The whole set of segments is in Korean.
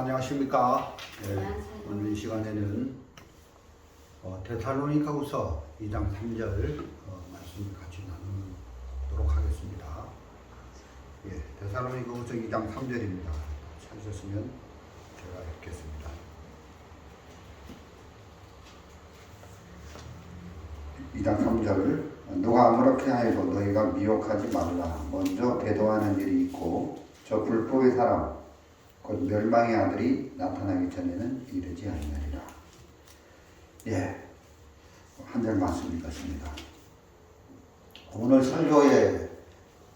안녕하십니까. 오늘 이 시간에는 데살로니가후서 2장 3절 말씀을 같이 나누도록 하겠습니다. 데살로니가후서 2장 3절입니다. 찾으셨으면 제가 읽겠습니다. 2장 3절 누가 아무렇게 하여도 너희가 미혹하지 말라. 먼저 배도하는 일이 있고 저 불법의 사람 곧 멸망의 아들이 나타나기 전에는 이르지 아니하리라. 한 절 말씀 읽었습니다. 오늘 설교의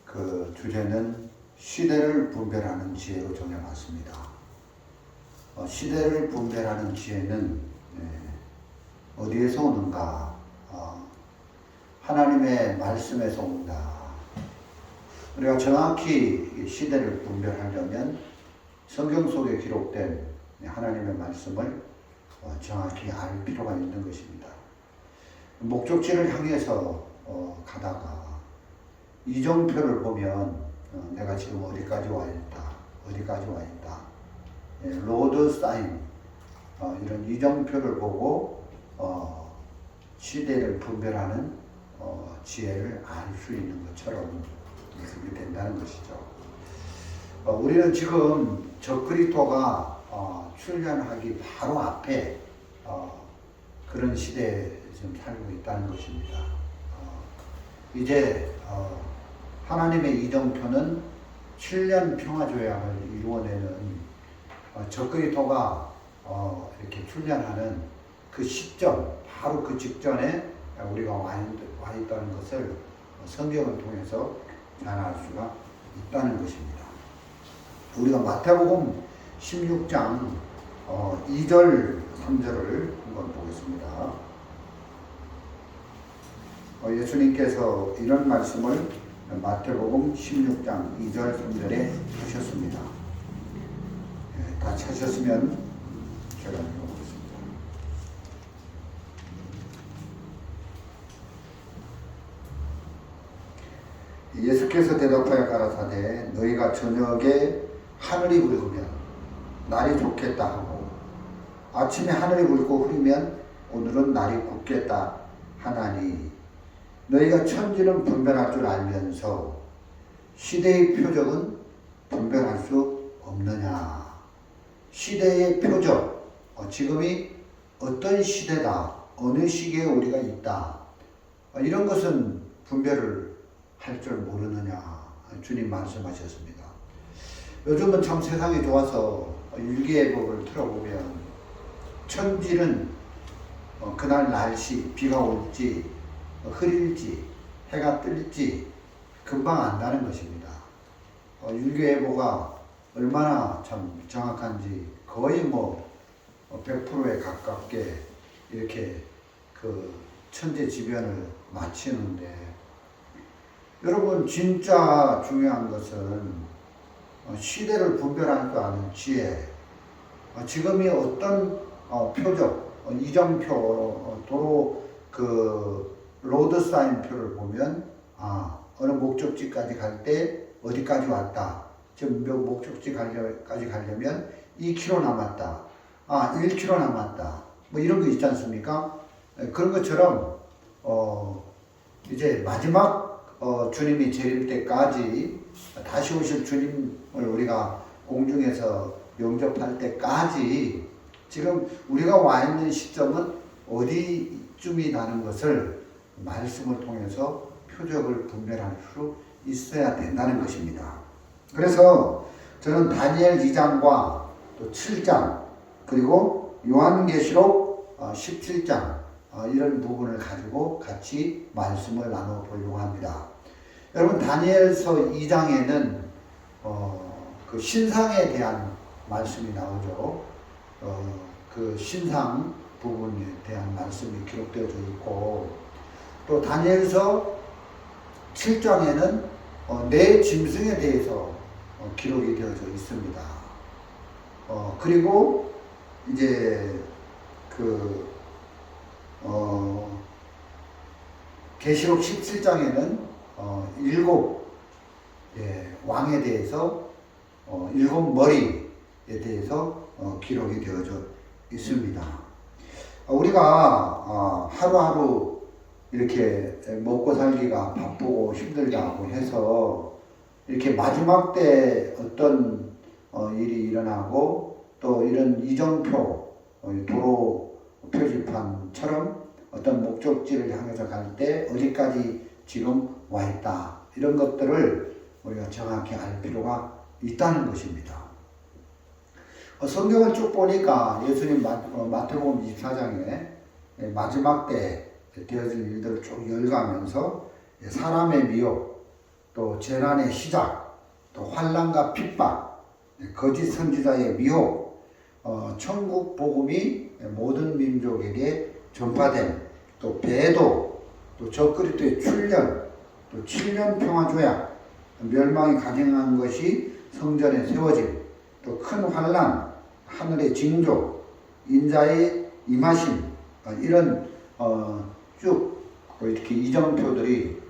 그 주제는 시대를 분별하는 지혜로 정해봤습니다. 시대를 분별하는 지혜는 어디에서 오는가? 하나님의 말씀에서 온다. 우리가 정확히 시대를 분별하려면 성경 속에 기록된 하나님의 말씀을 정확히 알 필요가 있는 것입니다. 목적지를 향해서 가다가 이정표를 보면 내가 지금 어디까지 와 있다. 로드 사인 이런 이정표를 보고 시대를 분별하는 지혜를 알 수 있는 것처럼 그렇게 된다는 것이죠. 우리는 지금 적그리스도가 출현하기 바로 앞에 그런 시대에 지금 살고 있다는 것입니다. 이제 하나님의 이정표는 7년 평화조약을 이루어내는 적그리스도가 이렇게 출현하는 그 시점, 바로 그 직전에 우리가 와 있다는 것을 성경을 통해서 잘 알 수가 있다는 것입니다. 우리가 마태복음 16장 2절 3절을 한번 보겠습니다. 예수님께서 이런 말씀을 마태복음 16장 2절 3절에 하셨습니다. 다 찾으셨으면 제가 읽어보겠습니다. 예수께서 대답하여 가라사대 너희가 저녁에 하늘이 붉으면 날이 좋겠다 하고 아침에 하늘이 붉고 흐리면 오늘은 날이 굳겠다 하나니 너희가 천지는 분별할 줄 알면서 시대의 표적은 분별할 수 없느냐. 시대의 표적, 지금이 어떤 시대다, 어느 시기에 우리가 있다, 이런 것은 분별을 할 줄 모르느냐. 주님 말씀하셨습니다. 요즘은 참 세상이 좋아서 일기예보를 틀어보면 천지는 그날 날씨, 비가 올지 흐릴지 해가 뜰지 금방 안다는 것입니다. 일기예보가 얼마나 참 정확한지 거의 100%에 가깝게 이렇게 그 천재지변을 마치는데, 여러분 진짜 중요한 것은 시대를 분별할 줄 아는 지혜. 지금이 어떤 표적, 이정표, 도로 그 로드 사인표를 보면 어느 목적지까지 갈 때 어디까지 왔다. 지금 목적지까지 가려면 2km 남았다. 1km 남았다. 이런 거 있지 않습니까? 그런 것처럼 이제 마지막 주님이 재림 때까지, 다시 오실 주님을 우리가 공중에서 영접할 때까지 지금 우리가 와 있는 시점은 어디쯤이라는 것을 말씀을 통해서 표적을 분별할 수 있어야 된다는 것입니다. 그래서 저는 다니엘 2장과 또 7장 그리고 요한계시록 17장 이런 부분을 가지고 같이 말씀을 나눠보려고 합니다. 여러분 다니엘서 2장에는 그 신상에 대한 말씀이 나오죠. 그 신상 부분에 대한 말씀이 기록되어져 있고, 또 다니엘서 7장에는 내 짐승에 대해서 기록이 되어져 있습니다. 그리고 이제 계시록 17장에는 7 왕에 대해서 7 머리 대해서 기록이 되어져 있습니다. 우리가 하루하루 이렇게 먹고 살기가 바쁘고 힘들다고 해서 이렇게 마지막 때 어떤 일이 일어나고 또 이런 이정표 도로 표지판처럼 어떤 목적지를 향해서 갈 때 어디까지 지금 와 있다, 이런 것들을 우리가 정확히 알 필요가 있다는 것입니다. 성경을 쭉 보니까 예수님 마태복음 24장에 마지막 때 되어질 일들을 쭉 열거하면서 사람의 미혹, 또 재난의 시작, 또 환난과 핍박, 거짓 선지자의 미혹, 천국 복음이 모든 민족에게 전파됨, 또 배도, 또 적그리스도의 출현, 또 7년 평화 조약, 멸망이 가증한 것이 성전에 세워짐, 또 큰 환난, 하늘의 징조, 인자의 임하심, 이런 쭉 이렇게 이정표들이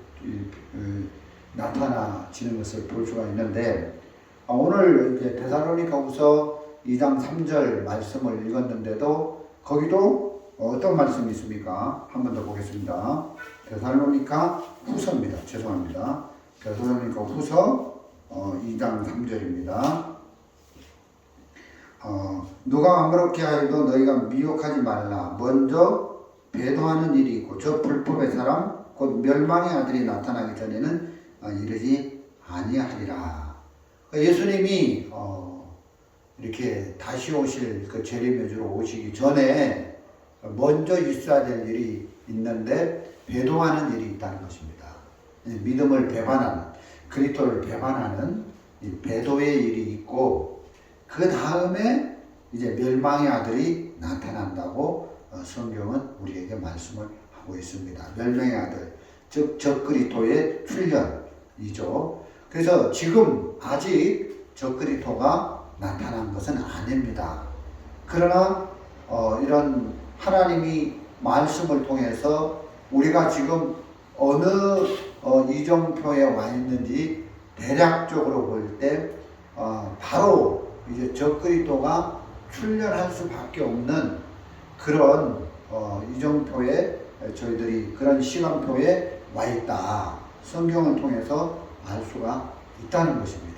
나타나지는 것을 볼 수가 있는데, 오늘 이제 데살로니가후서 2장 3절 말씀을 읽었는데도 거기도 어떤 말씀이 있습니까? 한 번 더 보겠습니다. 데살로니가 후서입니다. 죄송합니다. 데살로니가 후서 2장 3절입니다. 누가 아무렇게 하여도 너희가 미혹하지 말라. 먼저 배도하는 일이 있고 저 불법의 사람 곧 멸망의 아들이 나타나기 전에는 이르지 아니하리라. 예수님이 이렇게 다시 오실 그 재림의 주로 오시기 전에 먼저 있어야 될 일이 있는데 배도하는 일이 있다는 것입니다. 믿음을 배반하는, 그리스도를 배반하는 이 배도의 일이 있고, 그 다음에 이제 멸망의 아들이 나타난다고 성경은 우리에게 말씀을 하고 있습니다. 멸망의 아들, 즉 적그리스도의 출현이죠. 그래서 지금 아직 적그리스도가 나타난 것은 아닙니다. 그러나 이런 하나님이 말씀을 통해서 우리가 지금 어느 이정표에 와 있는지 대략적으로 볼 때 바로 이제 적그리스도가 출현할 수밖에 없는 그런 이정표에 저희들이 그런 시간표에 와 있다. 성경을 통해서 알 수가 있다는 것입니다.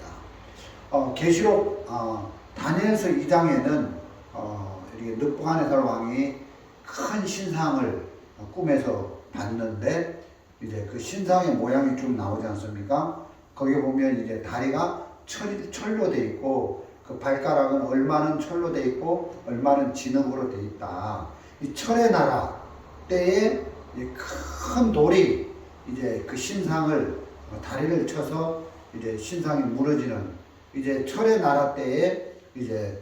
계시록 다니엘서 2장에는 이렇게 느부갓네살 왕이 큰 신상을 꿈에서 봤는데 이제 그 신상의 모양이 쭉 나오지 않습니까? 거기 보면 이제 다리가 철로 돼 있고 그 발가락은 얼마는 철로 돼 있고 얼마는 진흙으로 돼 있다. 이 철의 나라 때에 큰 돌이 이제 그 신상을 다리를 쳐서 이제 신상이 무너지는, 이제 철의 나라 때에 이제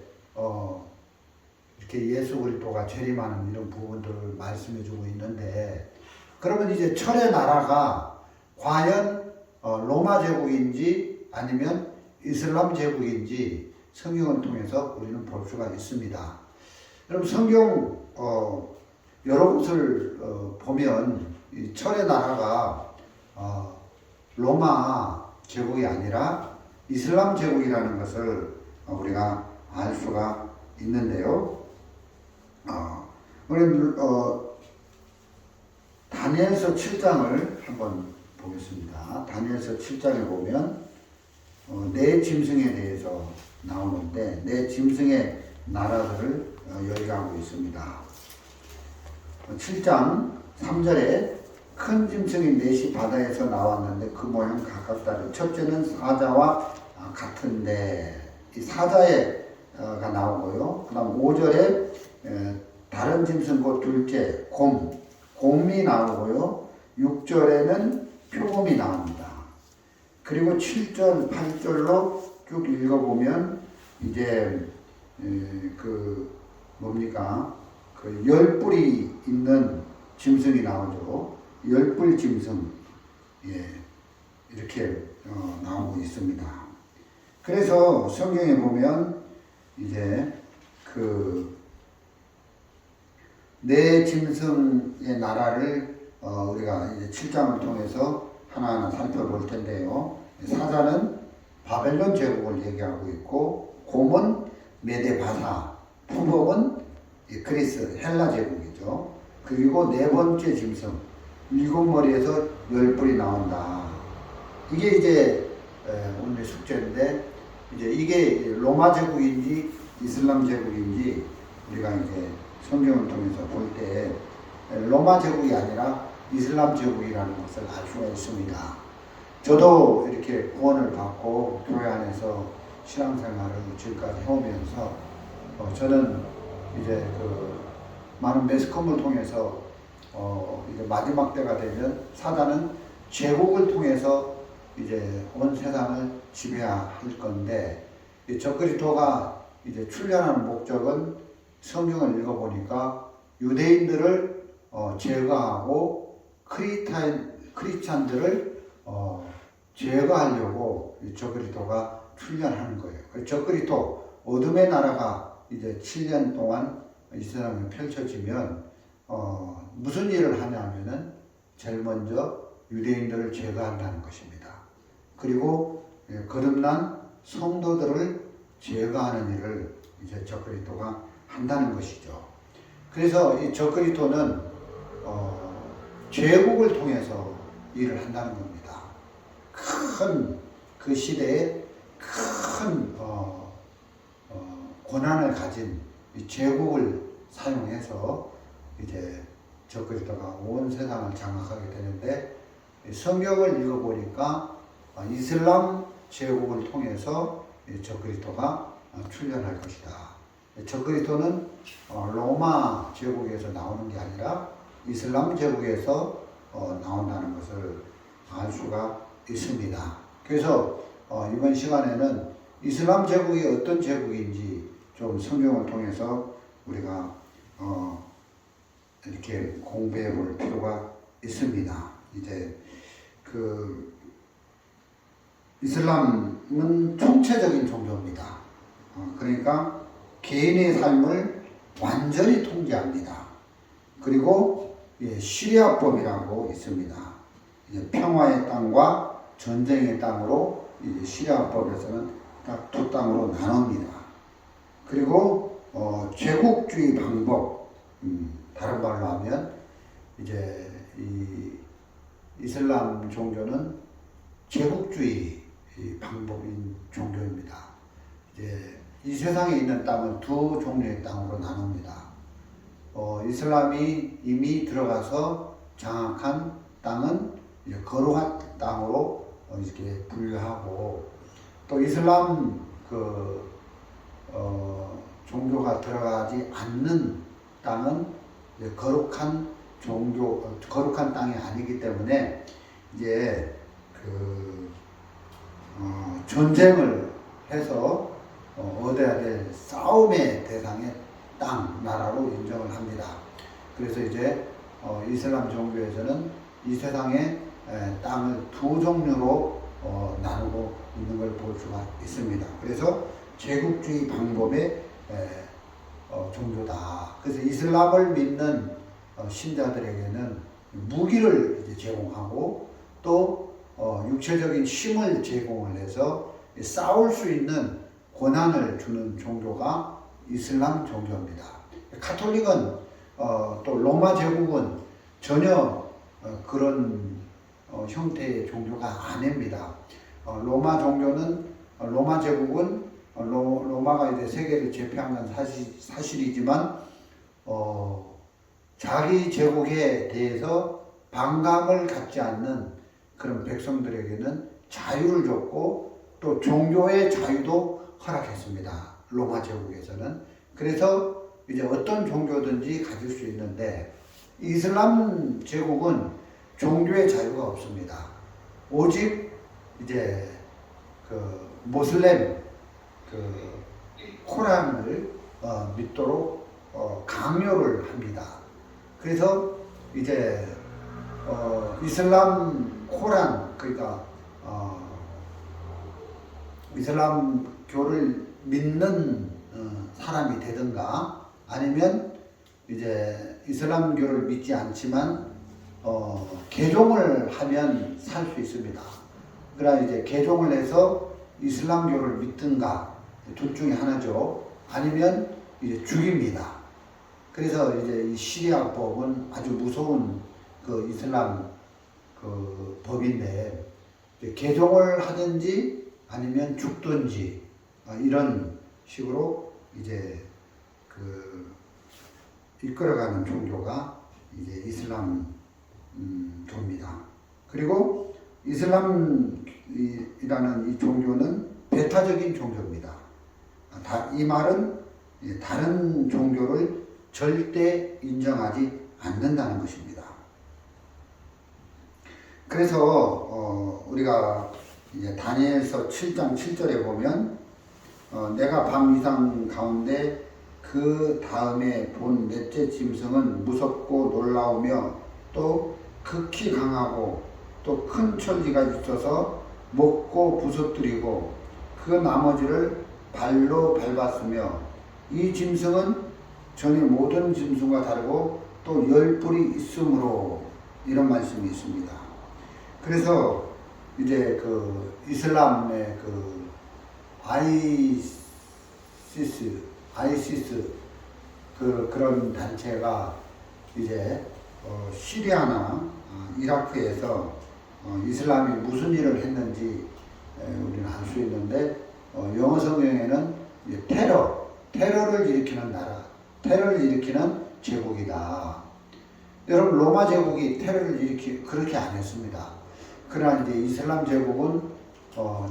이렇게 예수 그리스도가 재림하는 이런 부분들을 말씀해주고 있는데, 그러면 이제 철의 나라가 과연 로마 제국인지 아니면 이슬람 제국인지 성경을 통해서 우리는 볼 수가 있습니다. 여러분 성경 여러 곳을 보면 이 철의 나라가 로마 제국이 아니라 이슬람 제국이라는 것을 우리가 알 수가 있는데요. 우리 다니엘서 7장을 한번 보겠습니다. 다니엘서 7장에 보면 네 짐승에 대해서 나오는데 네 짐승의 나라들을 열거하고 있습니다. 7장 3절에 큰 짐승이 넷이 바다에서 나왔는데 그 모양 각각 다른, 첫째는 사자와 같은데, 이 사자가 나오고요. 그 다음 5절에 다른 짐승 곧 둘째 곰이 나오고요. 6절에는 표범이 나옵니다. 그리고 7절 8절로 쭉 읽어보면 이제 그 뭡니까, 그 10뿔이 있는 짐승이 나오죠. 10뿔 짐승, 이렇게 나오고 있습니다. 그래서 성경에 보면 이제 그 네 짐승의 나라를 우리가 이제 7장을 통해서 하나하나 살펴볼 텐데요. 사자는 바벨론 제국을 얘기하고 있고, 곰은 메데 바사, 푸복은 그리스 헬라 제국이죠. 그리고 네 번째 짐승, 일곱 머리에서 열 뿔이 나온다. 이게 이제 오늘 숙제인데, 이제 이게 로마 제국인지 이슬람 제국인지 우리가 이제 성경을 통해서 볼 때 로마 제국이 아니라 이슬람 제국이라는 것을 알 수가 있습니다. 저도 이렇게 구원을 받고 교회 안에서 신앙생활을 지금까지 해오면서 저는 이제 그 많은 매스컴을 통해서 이제 마지막 때가 되면 사단은 제국을 통해서 이제 온 세상을 지배할 건데, 이 적그리스도가 이제 출현하는 목적은 성경을 읽어보니까 유대인들을 제거하고 크리스찬들을 제거하려고 적그리스도가 출현하는 거예요. 적그리스도 어둠의 나라가 이제 7년 동안 이 세상에 펼쳐지면 무슨 일을 하냐면은 제일 먼저 유대인들을 제거한다는 것입니다. 그리고 거듭난 성도들을 제거하는 일을 이제 적그리스도가 한다는 것이죠. 그래서 이 적그리스도는 제국을 통해서 일을 한다는 겁니다. 큰 그 시대에 큰 권한을 가진 이 제국을 사용해서 이제 적그리스도가 온 세상을 장악하게 되는데, 성경을 읽어보니까 이슬람 제국을 통해서 적그리스도가 출현할 것이다. 적그리스도는 로마 제국에서 나오는 게 아니라 이슬람 제국에서 나온다는 것을 알 수가 있습니다. 그래서 이번 시간에는 이슬람 제국이 어떤 제국인지 좀 성경을 통해서 우리가 이렇게 공부해 볼 필요가 있습니다. 이제 그 이슬람은 총체적인 종교입니다. 그러니까 개인의 삶을 완전히 통제합니다. 그리고 시리아법이라고 있습니다. 이제 평화의 땅과 전쟁의 땅으로 이제 시리아법에서는 딱 두 땅으로 나눕니다. 그리고 제국주의 방법, 다른 말로 하면 이제 이 이슬람 종교는 제국주의 방법인 종교입니다. 이제 이 세상에 있는 땅은 두 종류의 땅으로 나눕니다. 이슬람이 이미 들어가서 장악한 땅은 이제 거룩한 땅으로 이렇게 분류하고, 또 이슬람 종교가 들어가지 않는 땅은 이제 거룩한 땅이 아니기 때문에 이제 전쟁을 해서 얻어야 될 싸움의 대상의 땅, 나라로 인정을 합니다. 그래서 이제 이슬람 종교에서는 이 세상의 땅을 두 종류로 나누고 있는 걸 볼 수가 있습니다. 그래서 제국주의 방법의 종교다. 그래서 이슬람을 믿는 신자들에게는 무기를 이제 제공하고, 또 육체적인 힘을 제공을 해서 싸울 수 있는 권한을 주는 종교가 이슬람 종교입니다. 가톨릭은 또 로마 제국은 전혀 그런 형태의 종교가 아닙니다. 로마 제국은 로마가 이제 세계를 제패한 건 사실이지만 자기 제국에 대해서 반감을 갖지 않는 그런 백성들에게는 자유를 줬고, 또 종교의 자유도 허락했습니다. 로마 제국에서는. 그래서 이제 어떤 종교든지 가질 수 있는데, 이슬람 제국은 종교의 자유가 없습니다. 오직 이제 모슬렘 코란을 믿도록 강요를 합니다. 그래서 이제 이슬람 코란, 그러니까 이슬람교를 믿는 사람이 되든가, 아니면 이제 이슬람교를 믿지 않지만 개종을 하면 살 수 있습니다. 그러나 이제 개종을 해서 이슬람교를 믿든가 둘 중에 하나죠. 아니면 이제 죽입니다. 그래서 이제 이 시리아법은 아주 무서운 그 이슬람 그 법인데, 개종을 하든지 아니면 죽든지 이런 식으로 이제 그 이끌어가는 종교가 이제 이슬람 교입니다. 그리고 이슬람이라는 이 종교는 배타적인 종교입니다. 이 말은 다른 종교를 절대 인정하지 않는다는 것입니다. 그래서 우리가 이제 다니엘서 7장 7절에 보면 내가 밤 이상 가운데 그 다음에 본 넷째 짐승은 무섭고 놀라우며 또 극히 강하고 또 큰 천지가 있어서 먹고 부서뜨리고 그 나머지를 발로 밟았으며 이 짐승은 전에 모든 짐승과 다르고 또 10뿔이 있으므로, 이런 말씀이 있습니다. 그래서 이제 그 이슬람의 그 아이시스 그런 단체가 이제 시리아나 이라크에서 이슬람이 무슨 일을 했는지 우리는 알 수 있는데, 영어 성경에는 테러를 일으키는 나라, 테러를 일으키는 제국이다. 여러분, 로마 제국이 테러를 그렇게 안 했습니다. 그러나 이제 이슬람 제국은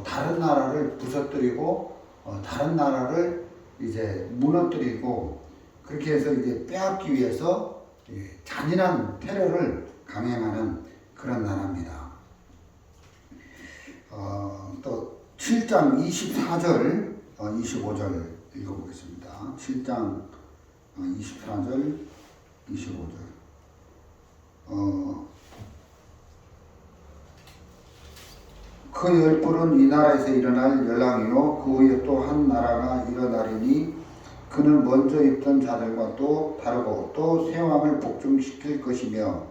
다른 나라를 부서뜨리고 다른 나라를 이제 무너뜨리고, 그렇게 해서 이제 빼앗기 위해서 잔인한 테러를 강행하는 그런 나라입니다. 또 7장 24절, 25절 읽어보겠습니다. 7장 24절, 25절. 그 10뿔은 이 나라에서 일어날 열왕이요 그 후에 또 한 나라가 일어나리니 그는 먼저 있던 자들과 또 다르고 또 새 왕을 복종시킬 것이며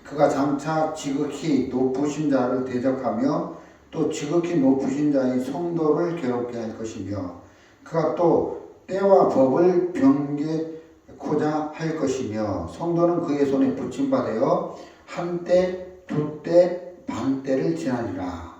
그가 장차 지극히 높으신 자를 대적하며 또 지극히 높으신 자의 성도를 괴롭게 할 것이며 그가 또 때와 법을 변개코자 할 것이며 성도는 그의 손에 붙임받아 한 때, 두 때, 반 때를 지나리라.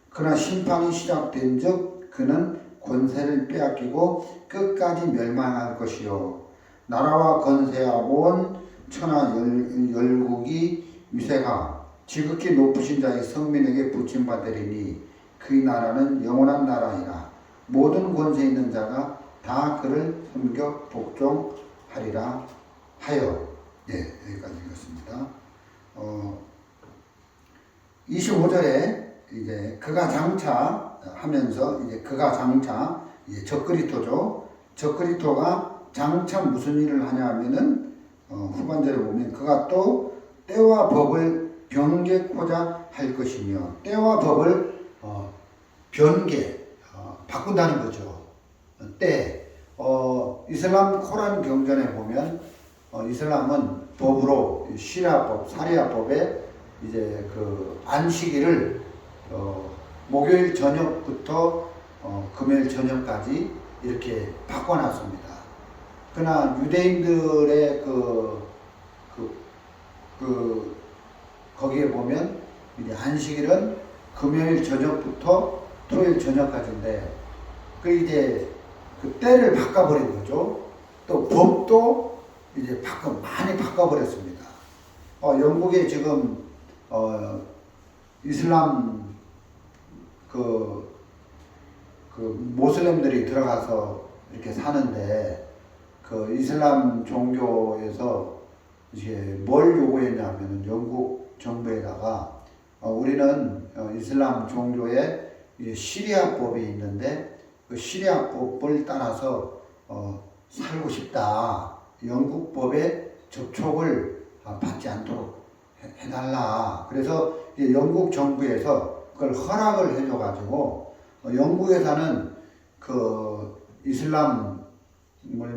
그러나 심판이 시작된 즉 그는 권세를 빼앗기고 끝까지 멸망할 것이요 나라와 건세와 온 천하 열국이 위세가 지극히 높으신 자의 성민에게 붙임받으리니 그 나라는 영원한 나라이라. 모든 권세 있는 자가 다 그를 섬겨 복종하리라 하여. 여기까지 읽었습니다. 25절에 이제 그가 장차 하면서 이제 그가 장차 이제 적그리토죠. 적그리토가 장차 무슨 일을 하냐 하면은 후반절에 보면 그가 또 때와 법을 변개코자 할 것이며, 때와 법을 바꾼다는 거죠. 때 이슬람 코란 경전에 보면 이슬람은 법으로 시리아법, 사리아법에 이제 그 안식일을 목요일 저녁부터 금요일 저녁까지 이렇게 바꿔놨습니다. 그러나 유대인들의 거기에 보면 이제 안식일은 금요일 저녁부터 토요일 저녁까지인데, 그 이제 그 때를 바꿔버린 거죠. 또 법도 이제 많이 바꿔버렸습니다. 영국에 지금 이슬람 그 모슬렘들이 들어가서 이렇게 사는데, 그 이슬람 종교에서 이제 뭘 요구했냐면은 영국 정부에다가 우리는 이슬람 종교에 시리아법이 있는데 그 시리아법을 따라서 살고 싶다. 영국 법에 접촉을 받지 않도록 해달라. 그래서 영국 정부에서 그걸 허락을 해줘가지고 영국에 사는 그 이슬람을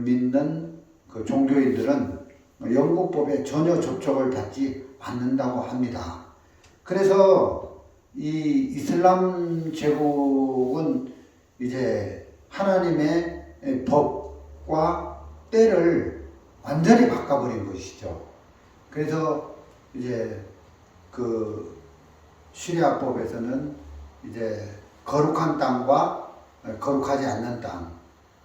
믿는 그 종교인들은 영국 법에 전혀 접촉을 받지 않는다고 합니다. 그래서 이 이슬람 제국은 이제 하나님의 법, 시대과 때를 완전히 바꿔버린 것이죠. 그래서 이제 그 시리아법에서는 이제 거룩한 땅과 거룩하지 않는 땅,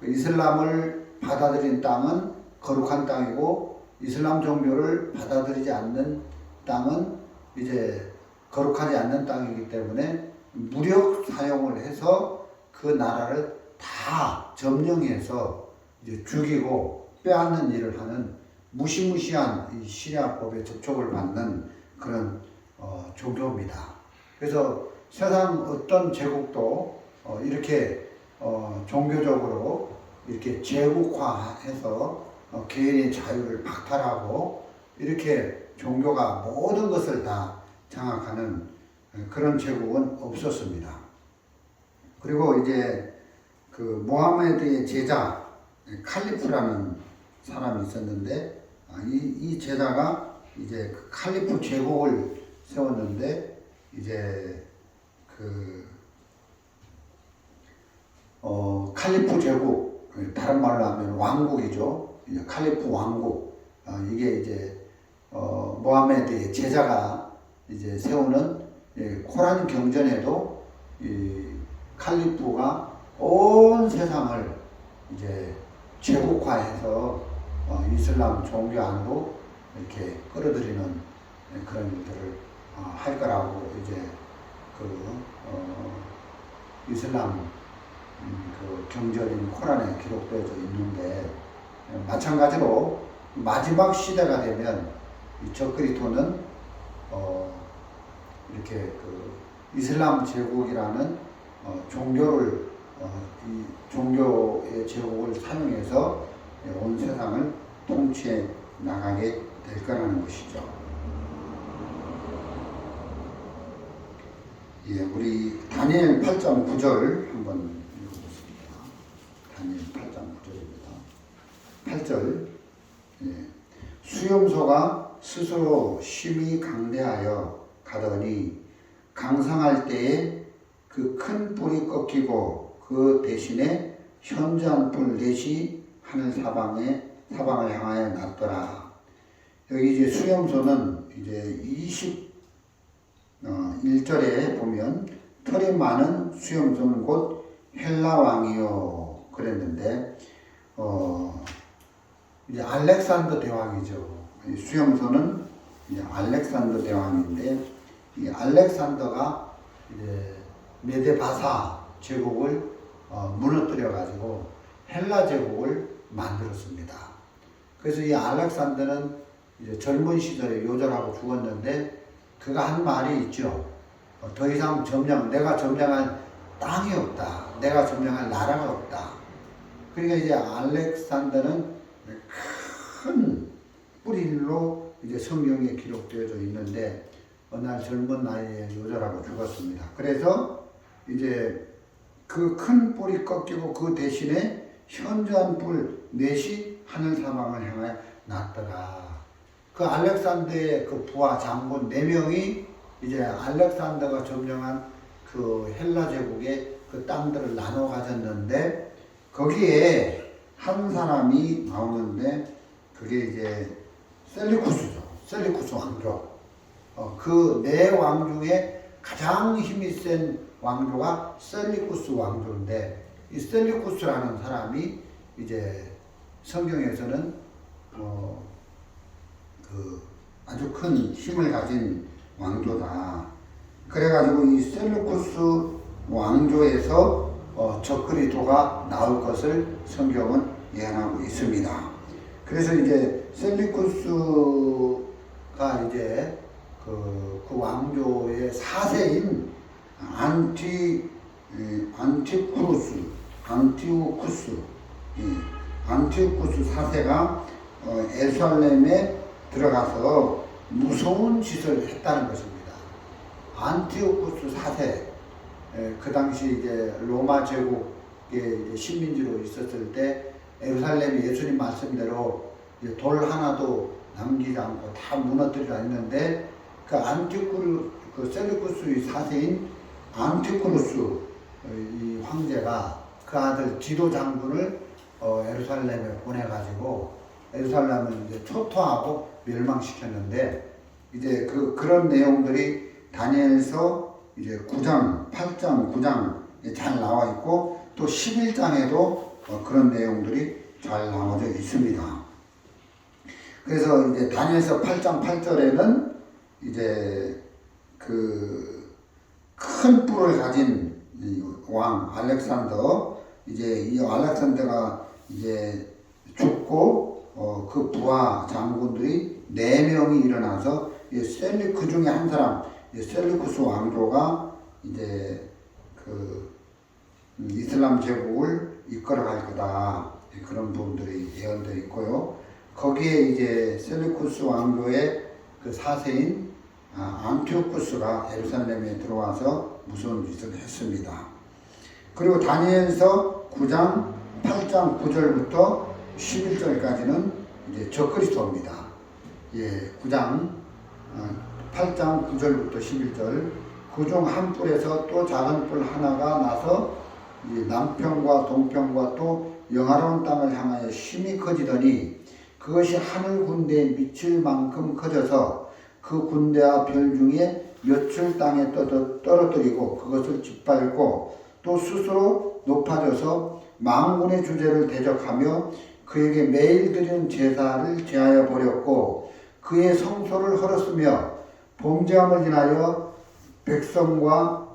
이슬람을 받아들인 땅은 거룩한 땅이고 이슬람 종교를 받아들이지 않는 땅은 이제 거룩하지 않는 땅이기 때문에 무력 사용을 해서 그 나라를 다 점령해서 이제 죽이고 빼앗는 일을 하는 무시무시한 이 시리아법에 접촉을 받는 그런 종교입니다. 그래서 세상 어떤 제국도 이렇게 종교적으로 이렇게 제국화해서 개인의 자유를 박탈하고 이렇게 종교가 모든 것을 다 장악하는 그런 제국은 없었습니다. 그리고 이제 그 모하메드의 제자 칼리프라는 사람이 있었는데 이 제자가 이제 그 칼리프 제국을 세웠는데 이제 그 칼리프 제국, 다른 말로 하면 왕국이죠. 이제 칼리프 왕국. 이게 이제 모하메드의 제자가 이제 세우는 코란 경전에도 이 칼리프가 온 세상을 이제 제국화해서 이슬람 종교 안으로 이렇게 끌어들이는 그런 일들을 할 거라고 이제 이슬람 그 경전인 코란에 기록되어져 있는데, 마찬가지로 마지막 시대가 되면 이 적그리스도는 이렇게 그 이슬람 제국이라는 종교를 이 종교의 제국을 사용해서 온 세상을 통치해 나가게 될 거라는 것이죠. 예, 우리 다니엘 8장 9절 한번 읽어보겠습니다. 다니엘 8장 9절입니다. 8절. 예. 수염소가 스스로 심히 강대하여 가더니 강성할 때에 그 큰 뿔이 꺾이고 그 대신에 현저한 뿔 넷이 하늘 사방을 향하여 났더라. 여기 이제 수염소는 이제 21절에 보면 털이 많은 수염소는 곧 헬라 왕이요 그랬는데 이제 알렉산더 대왕이죠. 수염소는 이제 알렉산더 대왕인데 이 알렉산더가 이제 메데바사 제국을 무너뜨려 가지고 헬라 제국을 만들었습니다. 그래서 이 알렉산더는 이제 젊은 시절에 요절하고 죽었는데 그가 한 말이 있죠. 더 이상 내가 점령할 땅이 없다. 내가 점령할 나라가 없다. 그러니까 이제 알렉산더는 큰 뿌리로 이제 성경에 기록되어져 있는데 어느 날 젊은 나이에 요절하고 죽었습니다. 그래서 이제 그 큰 뿔이 꺾이고 그 대신에 현저한 뿔 넷이 하늘 사방을 향해 났더라. 그 알렉산더의 그 부하 장군 4명이 이제 알렉산더가 점령한 그 헬라 제국의 그 땅들을 나눠 가졌는데 거기에 한 사람이 나오는데 그게 이제 셀리쿠스죠. 셀리쿠스 왕조. 그 4왕 중에 가장 힘이 센 왕조가 셀리쿠스 왕조인데 이 셀리쿠스라는 사람이 이제 성경에서는 그 아주 큰 힘을 가진 왕조다. 그래가지고 이 셀루쿠스 왕조에서 적그리스도가 나올 것을 성경은 예언하고 있습니다. 그래서 이제 셀루쿠스가 이제 그 왕조의 4세인 안티오쿠스 4세가 예루살렘에 들어가서 무서운 짓을 했다는 것입니다. 안티오쿠스 4세, 그 당시 이제 로마 제국의 이제 식민지로 있었을 때 예루살렘이 예수님 말씀대로 이제 돌 하나도 남기지 않고 다 무너뜨리려 했는데 그 셀루쿠스의 4세인 안티오쿠스 이 황제가 그 아들 디도 장군을 예루살렘에 보내가지고 예루살렘을 이제 초토하고 멸망시켰는데 이제 그런 내용들이 다니엘서 이제 9장, 8장, 9장에 잘 나와 있고 또 11장에도 그런 내용들이 잘 나와져 있습니다. 그래서 이제 다니엘서 8장 8절에는 이제 그 큰 뿔을 가진 왕 알렉산더, 이제 이 알렉산더가 이제 죽고 그 부하 장군들이 4명이 일어나서 셀리크 중에 한 사람, 셀리쿠스 왕조가 이제 그 이슬람 제국을 이끌어갈 거다, 그런 부분들이 예언되어 있고요. 거기에 이제 셀리쿠스 왕조의 그 사세인 안티오쿠스가 예루살렘에 들어와서 무서운 짓을 했습니다. 그리고 다니엘서 9장 8장 9절부터 11절까지는 이제 적그리스도입니다. 9장 8장 9절부터 11절, 그중 한 뿔에서 또 작은 뿔 하나가 나서 남편과 동편과 또 영화로운 땅을 향하여 심히 커지더니 그것이 하늘 군대에 미칠 만큼 커져서 그 군대와 별 중에 몇을 땅에 떨어뜨리고 그것을 짓밟고 또 스스로 높아져서 만군의 주제를 대적하며 그에게 매일 드리는 제사를 제하여 버렸고 그의 성소를 헐었으며 범죄함을 인하여 백성과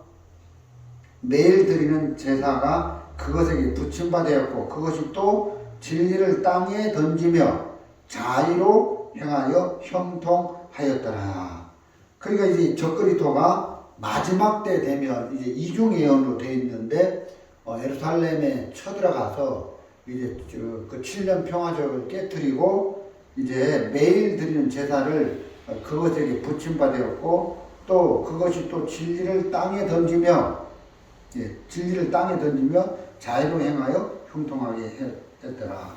매일 드리는 제사가 그것에게 붙임받았고 그것이 또 진리를 땅에 던지며 자의로 행하여 형통하였더라. 그러니까 이제 적그리스도가 마지막 때 되면 이제 이중 예언으로 되어 있는데 예루살렘에 쳐들어가서 이제 그 7년 평화적을 깨뜨리고 이제 매일 드리는 제사를 그것에게 붙임받았고 또 그것이 또 진리를 땅에 던지며 자유로 행하여 형통하게 했더라.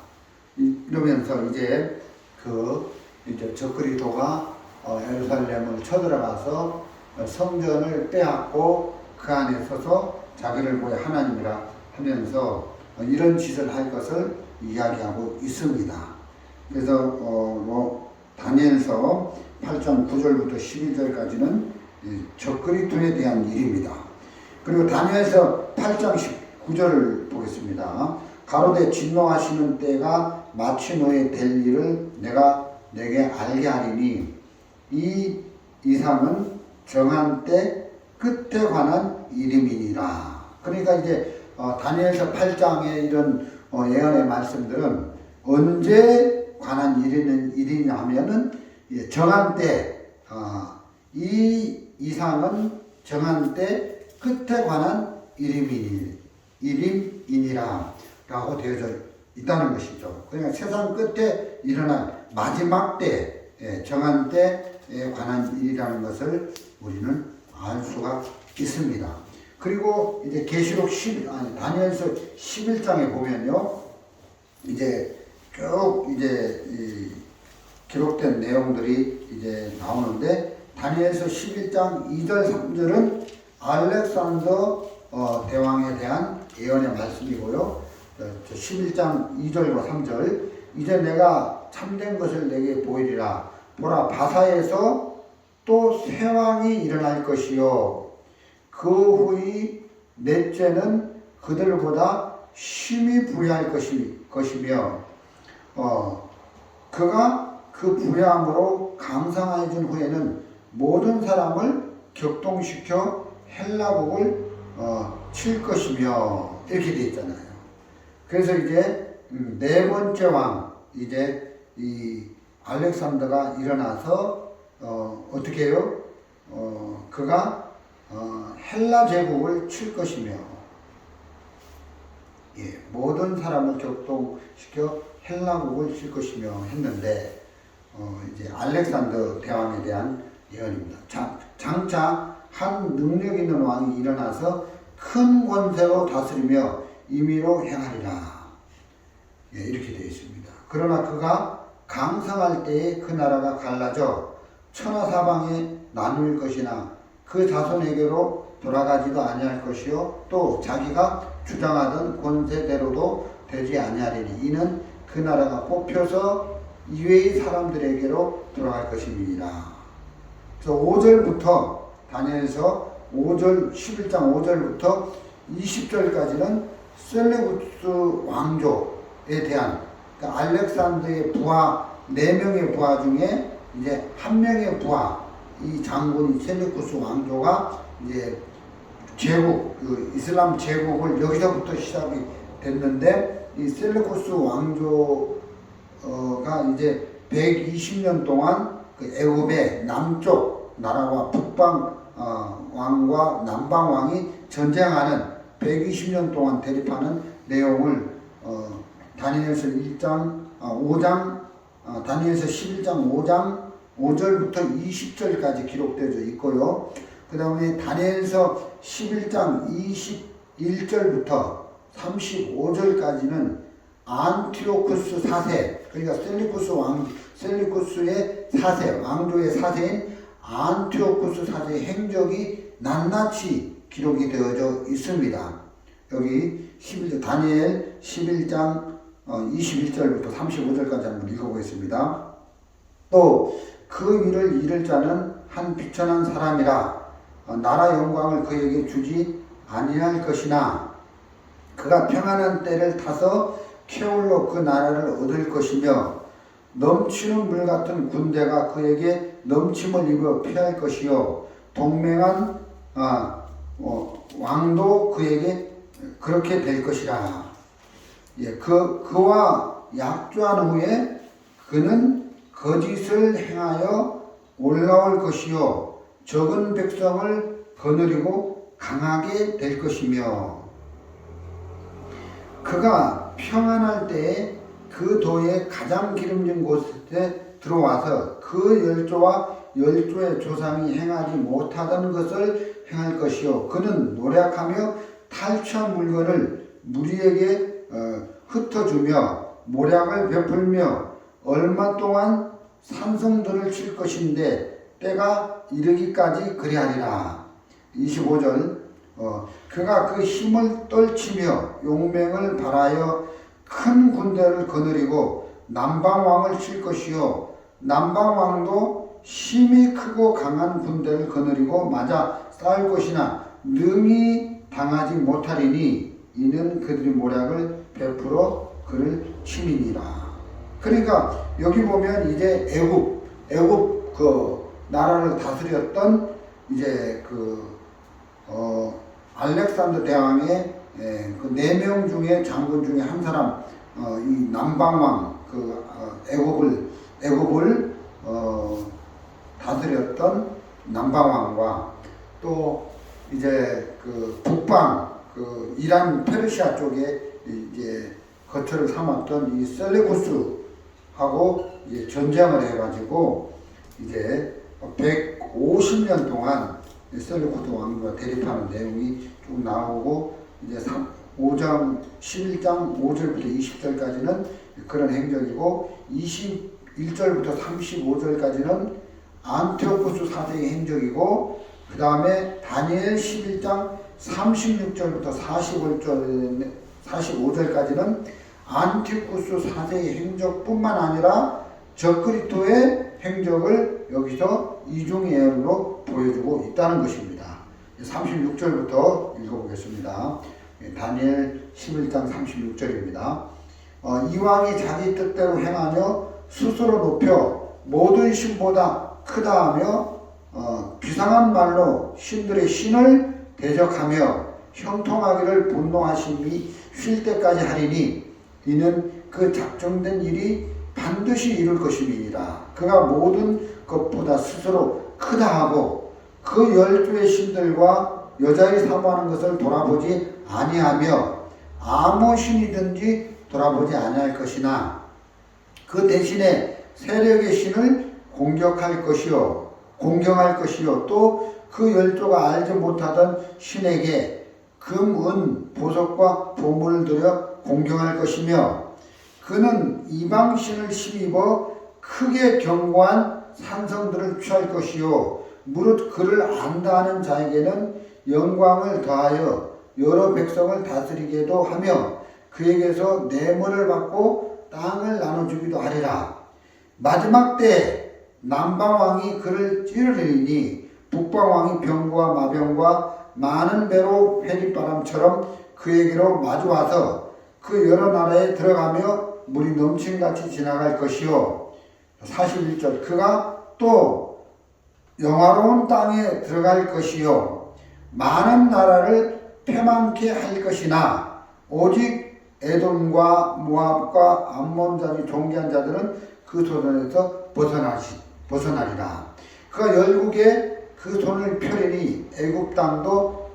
이러면서 이제 이제 적그리스도가 예루살렘을 쳐들어가서 성전을 빼앗고 그 안에 서서 자기를 보여 하나님이라 하면서 이런 짓을 할 것을 이야기하고 있습니다. 그래서 다니엘서 8장 9절부터 12절까지는 적그리스도에 대한 일입니다. 그리고 다니엘서 8장 19절을 보겠습니다. 가로되 진노하시는 때가 마친 후에 될 일을 내가 내게 알게 하리니 이 이상은 정한 때 끝에 관한 이름이니라. 그러니까 이제 다니엘서 8장의 이런 예언의 말씀들은 언제 관한 일이냐 하면은 정한 때, 이 이상은 정한 때 끝에 관한 이름이니라 라고 되어져 있다는 것이죠. 그러니까 세상 끝에 일어날 마지막 때, 정한 때에 관한 일이라는 것을 우리는 알 수가 있습니다. 그리고 이제 계시록 다니엘서 11장에 보면요, 이제 쭉 이제 기록된 내용들이 이제 나오는데 다니엘서 11장 2절 3절은 알렉산더 대왕에 대한 예언의 말씀이고요. 11장 2절과 3절, 이제 내가 참된 것을 내게 보이리라. 보라, 바사에서 또 새 왕이 일어날 것이요 그 후이 넷째는 그들보다 심히 부유할 것이며 그가 그 부유함으로 강성해진 후에는 모든 사람을 격동시켜 헬라국을 칠 것이며 이렇게 되어 있잖아요. 그래서 이제 네 번째 왕, 이제 이 알렉산더가 일어나서 어떻게 해요? 그가 헬라 제국을 칠 것이며, 모든 사람을 격동시켜 헬라국을 칠 것이며 했는데 이제 알렉산더 대왕에 대한 예언입니다. 장차 한 능력 있는 왕이 일어나서 큰 권세로 다스리며 임의로 행하리라. 이렇게 되어 있습니다. 그러나 그가 강성할 때에 그 나라가 갈라져 천하사방에 나눌 것이나 그 자손에게로 돌아가지도 아니할 것이요 또 자기가 주장하던 권세대로도 되지 아니하리니 이는 그 나라가 뽑혀서 이외의 사람들에게로 돌아갈 것입니다. 그래서 5절부터 다니엘서 5절 11장 5절부터 20절까지는 셀레구스 왕조에 대한 그러니까 알렉산더의 부하 4명의 부하 중에 이제 1명의 부하 이 장군이 셀레구스 왕조가 이제 제국 그 이슬람 제국을 여기서부터 시작이 됐는데 이 셀레쿠스 왕조가 이제 120년 동안 그 애굽의 남쪽 나라와 북방 왕과 남방 왕이 전쟁하는 120년 동안 대립하는 내용을 다니엘서 5장 다니엘서 11장 5장 5절부터 20절까지 기록되어 있고요. 그 다음에 다니엘서 11장 21절부터 35절까지는 안티오쿠스 4세, 그러니까 셀리쿠스의 4세, 왕조의 4세인 안티오쿠스 4세의 행적이 낱낱이 기록이 되어져 있습니다. 여기 다니엘 11장 21절부터 35절까지 한번 읽어보겠습니다. 또 그 위를 이를 자는 한 비천한 사람이라 나라 영광을 그에게 주지 아니할 것이나 그가 평안한 때를 타서 캐올로 그 나라를 얻을 것이며 넘치는 물 같은 군대가 그에게 넘침을 입어 피할 것이요 동맹한 왕도 그에게 그렇게 될 것이라. 예, 그와 약조한 후에 그는 거짓을 행하여 올라올 것이요 적은 백성을 거느리고 강하게 될 것이며 그가 평안할 때에 그 도의 가장 기름진 곳에 들어와서 그 열조와 열조의 조상이 행하지 못하던 것을 행할 것이요 그는 노력하며 탈취한 물건을 무리에게 흩어주며 모략을 베풀며 얼마 동안 산성들을 칠 것인데 때가 이르기까지 그리하리라. 25절 그가 그 힘을 떨치며 용맹을 발하여 큰 군대를 거느리고 남방왕을 칠 것이요 남방왕도 힘이 크고 강한 군대를 거느리고 맞아 싸울 것이나 능히 당하지 못하리니 이는 그들이 모략을 베풀어 그를 침이니라. 그러니까 여기 보면 이제 애굽 그 나라를 다스렸던 이제 알렉산더 대왕의 그 4명 중에 장군 중에 한 사람 이 남방왕 애굽을 다스렸던 남방왕과 또 이제 그 북방 그 이란 페르시아 쪽에 이제 거처를 삼았던 이 셀레구스하고 이제 전쟁을 해가지고 이제 150년 동안 셀레쿠스 왕조와 대립하는 내용이 쭉 나오고 이제 5장 11장 5절부터 20절까지는 그런 행적이고 21절부터 35절까지는 안티오쿠스 4세의 행적이고 그 다음에 다니엘 11장 36절부터 45절까지는 안티오쿠스 4세의 행적뿐만 아니라 적그리스도의 행적을 여기서 이중예언으로 보여주고 있다는 것입니다. 36절부터 읽어보겠습니다. 다니엘 11장 36절입니다. 이왕이 자기 뜻대로 행하며 스스로 높여 모든 신보다 크다 하며 비상한 말로 신들의 신을 대적하며 형통하기를 분노하심이 쉴 때까지 하리니 이는 그 작정된 일이 반드시 이룰 것임이니라. 그가 모든 것보다 스스로 크다 하고 그 열조의 신들과 여자의 사모하는 것을 돌아보지 아니하며 아무 신이든지 돌아보지 아니할 것이나 그 대신에 세력의 신을 공경할 것이요 또 그 열조가 알지 못하던 신에게 금, 은, 보석과 보물을 들여 공경할 것이며 그는 이방신을 힘입어 크게 견고한 산성들을 취할 것이요 무릇 그를 안다 하는 자에게는 영광을 더하여 여러 백성을 다스리게도 하며 그에게서 뇌물을 받고 땅을 나눠주기도 하리라. 마지막 때 남방왕이 그를 찌르리니 북방왕이 병과 마병과 많은 배로 회리바람처럼 그에게로 마주와서 그 여러 나라에 들어가며 물이 넘친같이 지나갈 것이요. 41절 그가 또 영화로운 땅에 들어갈 것이요. 많은 나라를 패망케 할 것이나 오직 에돔과 모압과 암몬 자리 종기한 자들은 그 손에서 벗어나리라. 그가 열국에 그 손을 펴리니 애굽 땅도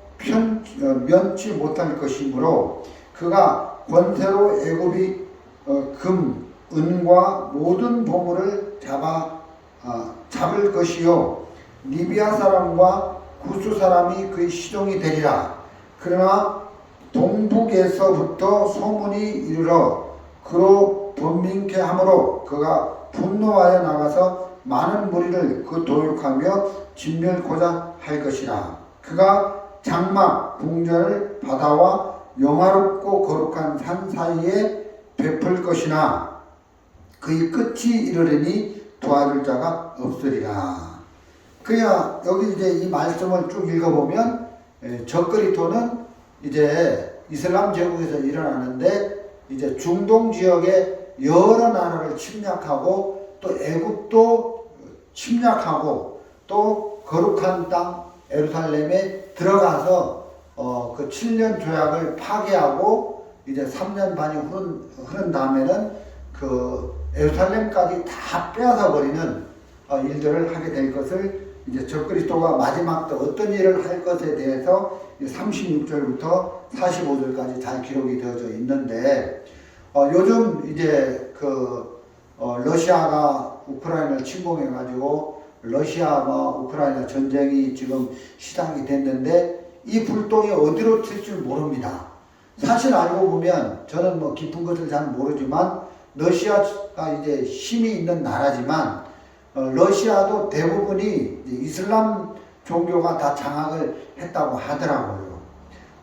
면치 못할 것이므로 그가 권세로 애굽이 금, 은과 모든 보물을 잡을 것이요. 리비아 사람과 구스 사람이 그의 시종이 되리라. 그러나 동북에서부터 소문이 이르러 그로 번민케 하므로 그가 분노하여 나가서 많은 무리를 그 도륙하며 진멸코자 할 것이라. 그가 장막 궁전을 바다와 영화롭고 거룩한 산 사이에 베풀 것이나 그의 끝이 이르려니 도와줄 자가 없으리라. 그냥 여기 이제 이 말씀을 쭉 읽어보면 적그리스도는 이제 이슬람 제국에서 일어나는데 이제 중동 지역의 여러 나라를 침략하고 또 애굽도 침략하고 또 거룩한 땅 예루살렘에 들어가서 그 7년 조약을 파괴하고 이제 3년 반이 흐른 다음에는 그 예루살렘까지 다 빼앗아 버리는 일들을 하게 될 것을 이제 적그리스도가 마지막 때 어떤 일을 할 것에 대해서 36절부터 45절까지 잘 기록이 되어져 있는데 요즘 이제 러시아가 우크라이나를 침공해 가지고 러시아와 우크라이나 전쟁이 지금 시작이 됐는데 이 불똥이 어디로 튈 줄 모릅니다. 사실 알고 보면 저는 뭐 깊은 것을 잘 모르지만 러시아가 이제 힘이 있는 나라지만 러시아도 대부분이 이슬람 종교가 다 장악을 했다고 하더라고요.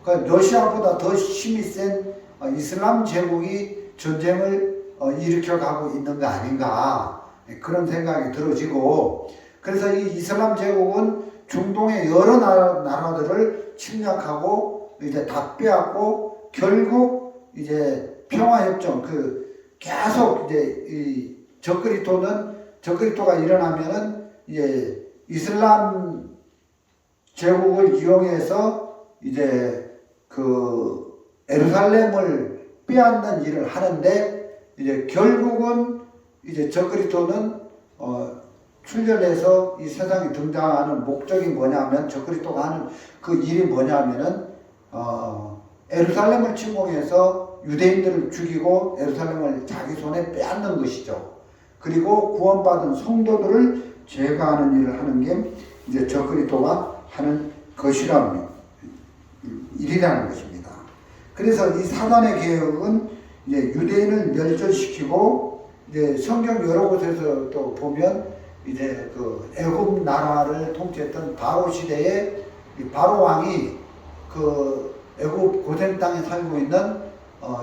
그러니까 러시아보다 더 힘이 센 이슬람 제국이 전쟁을 일으켜가고 있는 거 아닌가 그런 생각이 들어지고 그래서 이 이슬람 제국은 중동의 여러 나라들을 침략하고 이제 다 빼앗고 결국 이제 평화협정 계속 이제 이 적그리스도가 일어나면은 이제 이슬람 제국을 이용해서 이제 예루살렘을 빼앗는 일을 하는데 이제 결국은 이제 적그리스도는 출현해서 이 세상에 등장하는 목적이 뭐냐면 적그리스도가 하는 그 일이 뭐냐면은 예루살렘을 침공해서 유대인들을 죽이고 예루살렘을 자기 손에 빼앗는 것이죠. 그리고 구원받은 성도들을 제거하는 일을 하는 게 이제 적그리스도가 하는 일이라는 것입니다. 그래서 이 사단의 계획은 이제 유대인을 멸절시키고 이제 성경 여러 곳에서 또 보면 이제 애굽 나라를 통치했던 바로 시대에 이 바로 왕이 애굽 고센 땅에 살고 있는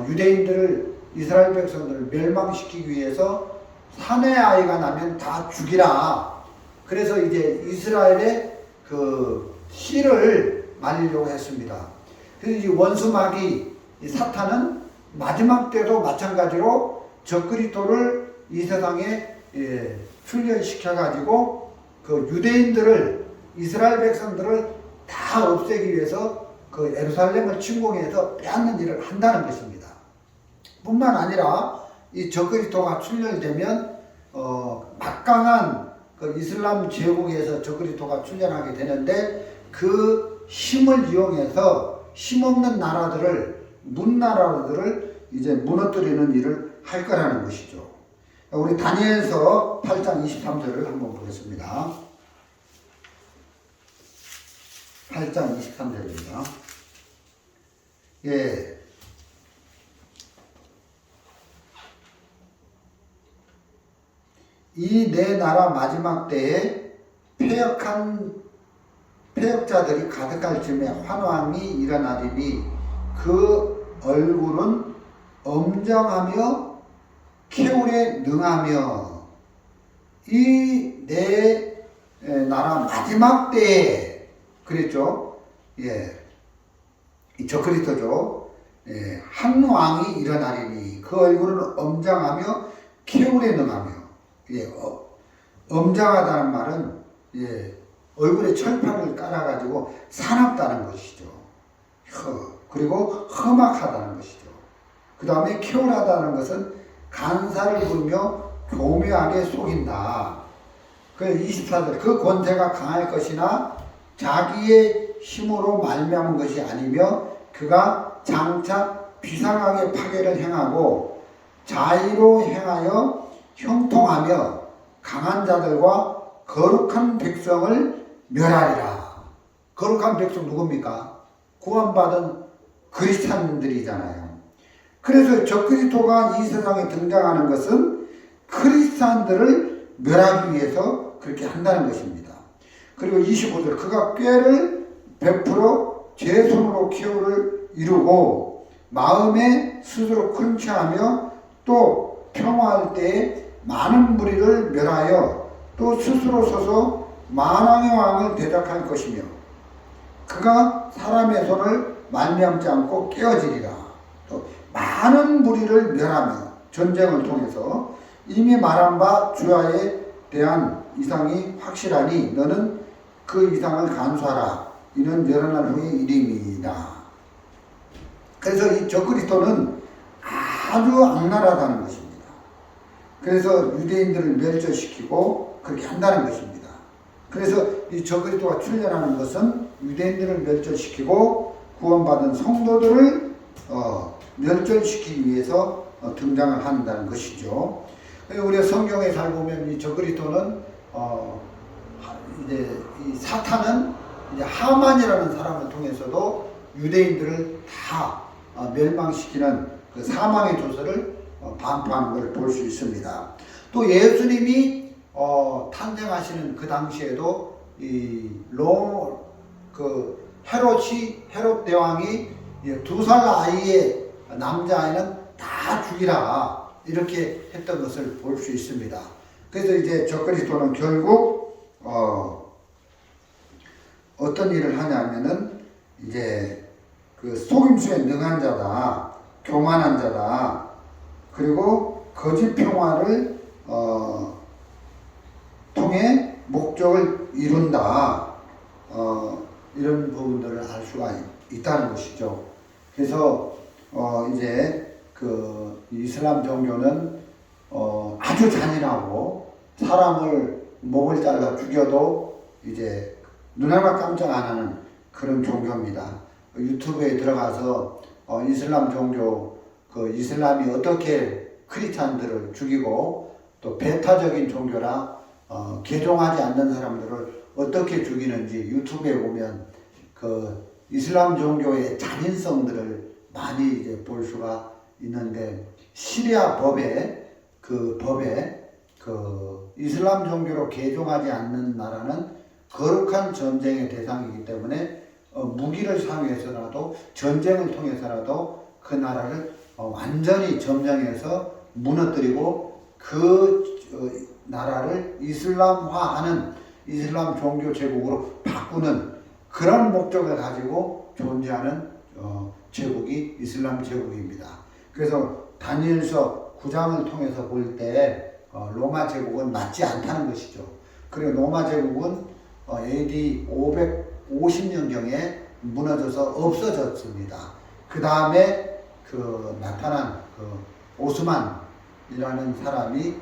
유대인들을 이스라엘 백성들을 멸망시키기 위해서 사내 아이가 나면 다 죽이라. 그래서 이제 이스라엘의 씨를 말리려고 했습니다. 그래서 이 원수 마귀 이 사탄은 마지막 때도 마찬가지로 적그리스도를 이 세상에 출현시켜 가지고 유대인들을 이스라엘 백성들을 다 없애기 위해서 예루살렘을 침공해서 빼앗는 일을 한다는 것입니다. 뿐만 아니라 이 적그리스도가 출현되면 막강한 이슬람 제국에서 적그리스도가 출현하게 되는데 그 힘을 이용해서 힘없는 나라들을 문나라들을 이제 무너뜨리는 일을 할 거라는 것이죠. 우리 다니엘서 8장 23절을 한번 보겠습니다. 8장 23절입니다. 예. 이 네 나라 마지막 때에 패역자들이 가득할 즈음에 환왕이 일어나리니 그 얼굴은 엄정하며 캐울에 능하며 이 내 나라 마지막 때에 그랬죠. 예, 이 적그리스도죠. 예, 한 왕이 일어나리니 그 얼굴은 엄정하며 캐울에 능하며 예, 엄정하다는 말은 예, 얼굴에 철판을 깔아가지고 사납다는 것이죠. 그리고 험악하다는 것이죠. 그 다음에 캐울하다는 것은 간사를 부르며 교묘하게 속인다. 그 24절 그 권세가 강할 것이나 자기의 힘으로 말미암은 것이 아니며 그가 장차 비상하게 파괴를 행하고 자의로 행하여 형통하며 강한 자들과 거룩한 백성을 멸하리라. 거룩한 백성 누굽니까? 구원받은 그리스도인들이잖아요. 그래서 적그리스도가 이 세상에 등장하는 것은 크리스찬들을 멸하기 위해서 그렇게 한다는 것입니다. 그리고 25절 그가 꾀를 베풀어 제 손으로 기호를 이루고 마음에 스스로 큰체하며 또 평화할 때에 많은 무리를 멸하여 또 스스로 서서 만왕의 왕을 대적할 것이며 그가 사람의 손을 말미암지 않고 깨어지리라. 또 많은 무리를 멸하며 전쟁을 통해서 이미 말한 바 주야에 대한 이상이 확실하니 너는 그 이상을 간수하라. 이는 여러 날 후의 일임이다. 그래서 이 적그리스도는 아주 악랄하다는 것입니다. 그래서 유대인들을 멸절시키고 그렇게 한다는 것입니다. 그래서 이 적그리스도가 출현하는 것은 유대인들을 멸절시키고 구원받은 성도들을 멸절시키기 위해서 등장을 한다는 것이죠. 우리가 성경에 잘 보면 이 적그리스도는 이제 이 사탄은 이제 하만이라는 사람을 통해서도 유대인들을 다 멸망시키는 그 사망의 조서를 반포하는 걸 볼 수 있습니다. 또 예수님이 탄생하시는 그 당시에도 이 헤롯 대왕이 2살 아이의 남자아이는 다 죽이라 이렇게 했던 것을 볼 수 있습니다. 그래서 이제 적그리스도는 결국 어떤 일을 하냐면은 이제 그 속임수에 능한 자다, 교만한 자다, 그리고 거짓 평화를 통해 목적을 이룬다. 이런 부분들을 알 수가 있다는 것이죠. 그래서 이제 그 이슬람 종교는 아주 잔인하고 사람을 목을 잘라 죽여도 이제 눈 하나 깜짝 안 하는 그런 종교입니다. 유튜브에 들어가서 이슬람 종교 그 이슬람이 어떻게 크리스찬들을 죽이고 또 배타적인 종교라 개종하지 않는 사람들을 어떻게 죽이는지 유튜브에 보면 그 이슬람 종교의 잔인성들을 많이 이제 볼 수가 있는데 시리아 법에 그 이슬람 종교로 개종하지 않는 나라는 거룩한 전쟁의 대상이기 때문에 무기를 사용해서라도 전쟁을 통해서라도 그 나라를 완전히 점령해서 무너뜨리고 그 나라를 이슬람화하는 이슬람 종교 제국으로 바꾸는 그런 목적을 가지고 존재하는 제국이 이슬람 제국입니다. 그래서 다니엘서 9장을 통해서 볼 때 로마 제국은 맞지 않다는 것이죠. 그리고 로마 제국은 AD 550년경에 무너져서 없어졌습니다. 그 다음에 그 나타난 그 오스만이라는 사람이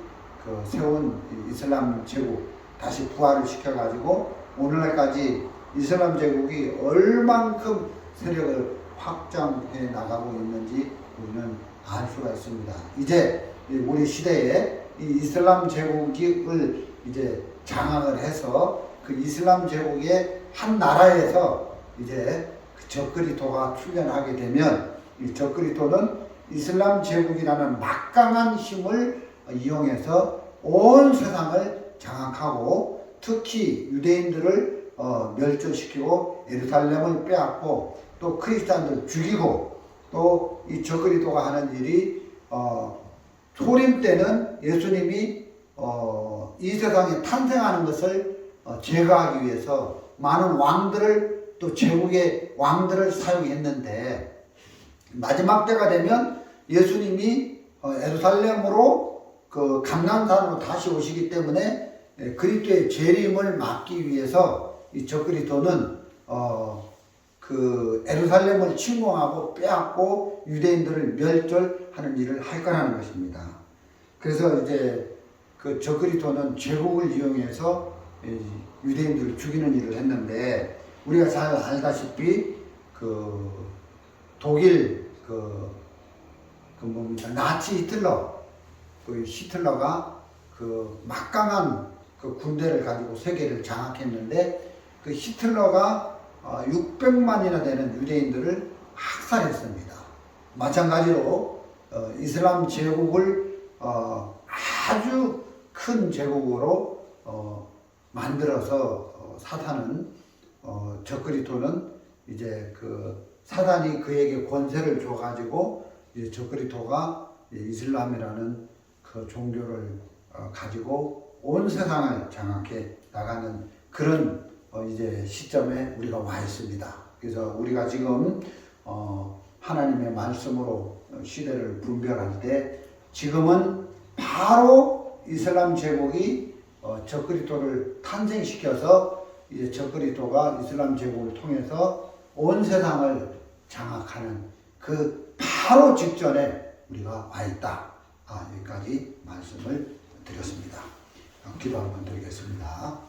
그 세운 이슬람 제국 다시 부활을 시켜가지고 오늘날까지 이슬람 제국이 얼만큼 세력을 확장해 나가고 있는지 우리는 알 수가 있습니다. 이제 우리 시대에 이 이슬람 제국을 이제 장악을 해서 그 이슬람 제국의 한 나라에서 이제 그 적그리스도가 출현하게 되면 이 적그리스도는 이슬람 제국이라는 막강한 힘을 이용해서 온 세상을 장악하고 특히 유대인들을 멸절시키고 예루살렘을 빼앗고 또 크리스찬들을 죽이고 또 이 저그리스도가 하는 일이 초림 때는 예수님이 이 세상에 탄생하는 것을 제거하기 위해서 많은 왕들을 또 제국의 왕들을 사용했는데 마지막 때가 되면 예수님이 예루살렘으로 그 감람산으로 다시 오시기 때문에 그리스도의 재림을 막기 위해서 이 저그리스도는 그 예루살렘을 침공하고 빼앗고 유대인들을 멸절하는 일을 할 거라는 것입니다. 그래서 이제 그 저그리스도는 제국을 이용해서 유대인들을 죽이는 일을 했는데 우리가 잘 알다시피 그 독일 뭡니까 나치 히틀러 그 히틀러가 그 막강한 그 군대를 가지고 세계를 장악했는데 그 히틀러가 600만이나 되는 유대인들을 학살했습니다. 마찬가지로 이슬람 제국을 아주 큰 제국으로 만들어서 사탄은 저그리스도는 이제 그 사단이 그에게 권세를 줘가지고 이제 저그리스도가 이슬람이라는 그 종교를 가지고 온 세상을 장악해 나가는 그런 이제 시점에 우리가 와 있습니다. 그래서 우리가 지금 하나님의 말씀으로 시대를 분별할 때 지금은 바로 이슬람 제국이 저그리스도를 탄생시켜서 이제 저그리스도가 이슬람 제국을 통해서 온 세상을 장악하는 그 바로 직전에 우리가 와 있다. 여기까지 말씀을 드렸습니다. 기도 한번 드리겠습니다.